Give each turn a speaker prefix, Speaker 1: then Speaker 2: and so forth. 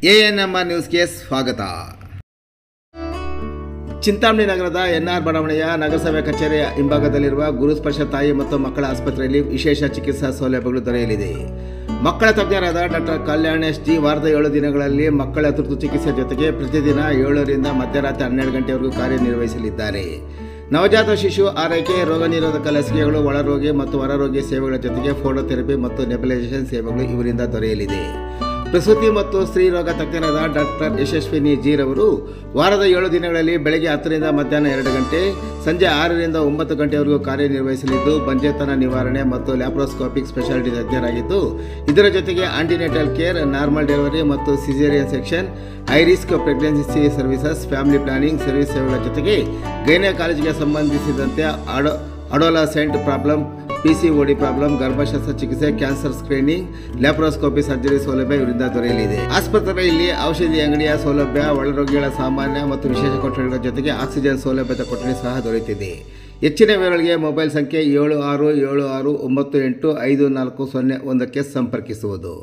Speaker 1: ANMR ನ್ಯೂಸ್ಗೆ ಸ್ವಾಗತ. ಚಿಂತಾಮಣಿ ನಗರದ ಎನ್ಆರ್ ಬಡಾವಣೆಯ ನಗರಸಭೆ ಕಚೇರಿಯ ಹಿಂಭಾಗದಲ್ಲಿರುವ ಗುರುಸ್ಪರ್ಶ ತಾಯಿ ಮತ್ತು ಮಕ್ಕಳ ಆಸ್ಪತ್ರೆಯಲ್ಲಿ ವಿಶೇಷ ಚಿಕಿತ್ಸಾ ಸೌಲಭ್ಯಗಳು ದೊರೆಯಲಿದೆ. ಮಕ್ಕಳ ತಜ್ಞರಾದ ಡಾಕ್ಟರ್ ಕಲ್ಯಾಣ್ ಎಸ್ ಜಿ ವಾರದ 7 ದಿನಗಳಲ್ಲಿ ಮಕ್ಕಳ ತುರ್ತು ಚಿಕಿತ್ಸೆ ಜೊತೆಗೆ ಪ್ರತಿದಿನ 7 ರಿಂದ ಮಧ್ಯರಾತ್ರಿ 12 ಗಂಟೆವರೆಗೂ ಕಾರ್ಯನಿರ್ವಹಿಸಲಿದ್ದಾರೆ. ನವಜಾತ ಶಿಶು ಆರೈಕೆ, ರೋಗ ನಿರೋಧಕ ಲಸಿಕೆಗಳು, ಒಳರೋಗಿ ಮತ್ತು ಹೊರರೋಗಿ ಸೇವೆಗಳ ಜೊತೆಗೆ ಫೋಟೋಥೆರಪಿ ಮತ್ತು ನೆಬುಲೈಸೇಷನ್ ಸೇವೆಗಳು ಇವರಿಂದ ದೊರೆಯಲಿದೆ. ಪ್ರಸೂತಿ ಮತ್ತು ಸ್ತ್ರೀ ರೋಗ ತಜ್ಞರಾದ ಡಾಕ್ಟರ್ ಯಶಸ್ವಿನಿ ಜಿ ರವರು ವಾರದ 7 ದಿನಗಳಲ್ಲಿ ಬೆಳಗ್ಗೆ 10 ರಿಂದ ಮಧ್ಯಾಹ್ನ 2 ಗಂಟೆ, ಸಂಜೆ 6 ರಿಂದ 9 ಗಂಟೆವರೆಗೂ ಕಾರ್ಯನಿರ್ವಹಿಸಲಿದ್ದು ಬಂಜೆತನ ನಿವಾರಣೆ ಮತ್ತು ಲ್ಯಾಪ್ರೋಸ್ಕೋಪಿಕ್ ಸ್ಪೆಷಾಲಿಟಿ ತಜ್ಞರಾಗಿದ್ದು, ಇದರ ಜೊತೆಗೆ ಆಂಟಿನೇಟಲ್ ಕೇರ್, ನಾರ್ಮಲ್ ಡೆಲಿವರಿ ಮತ್ತು caesarean section, high risk pregnancy services, family planning service ಸೇವೆಗಳ ಜೊತೆಗೆ ಗೈನಕಾಲಜಿಗೆ ಸಂಬಂಧಿಸಿದಂತೆ ಅಡೋಲಸೆಂಟ್ ಪ್ರಾಬ್ಲಮ್, PCOD ಪ್ರಾಬ್ಲಮ್, ಗರ್ಭಶಸ್ತ್ರ ಚಿಕಿತ್ಸೆ, ಕ್ಯಾನ್ಸರ್ ಸ್ಕ್ರೀನಿಂಗ್, ಲ್ಯಾಪ್ರೋಸ್ಕೋಪಿ ಸರ್ಜರಿ ಸೌಲಭ್ಯ ಇವರಿಂದ ದೊರೆಯಲಿದೆ. ಆಸ್ಪತ್ರೆಯಲ್ಲಿ ಔಷಧಿ ಅಂಗಡಿಯ ಸೌಲಭ್ಯ, ಒಳರೋಗಿಗಳ ಸಾಮಾನ್ಯ ಮತ್ತು ವಿಶೇಷ ಕೊಠಡಿಗಳ ಜೊತೆಗೆ ಆಕ್ಸಿಜನ್ ಸೌಲಭ್ಯದ ಕೊಠಡಿ ಸಹ ದೊರೆಯುತ್ತಿದೆ. ಹೆಚ್ಚಿನ ವಿವರಗಳಿಗೆ ಮೊಬೈಲ್ ಸಂಖ್ಯೆ 7676985401 ಸಂಪರ್ಕಿಸುವುದು.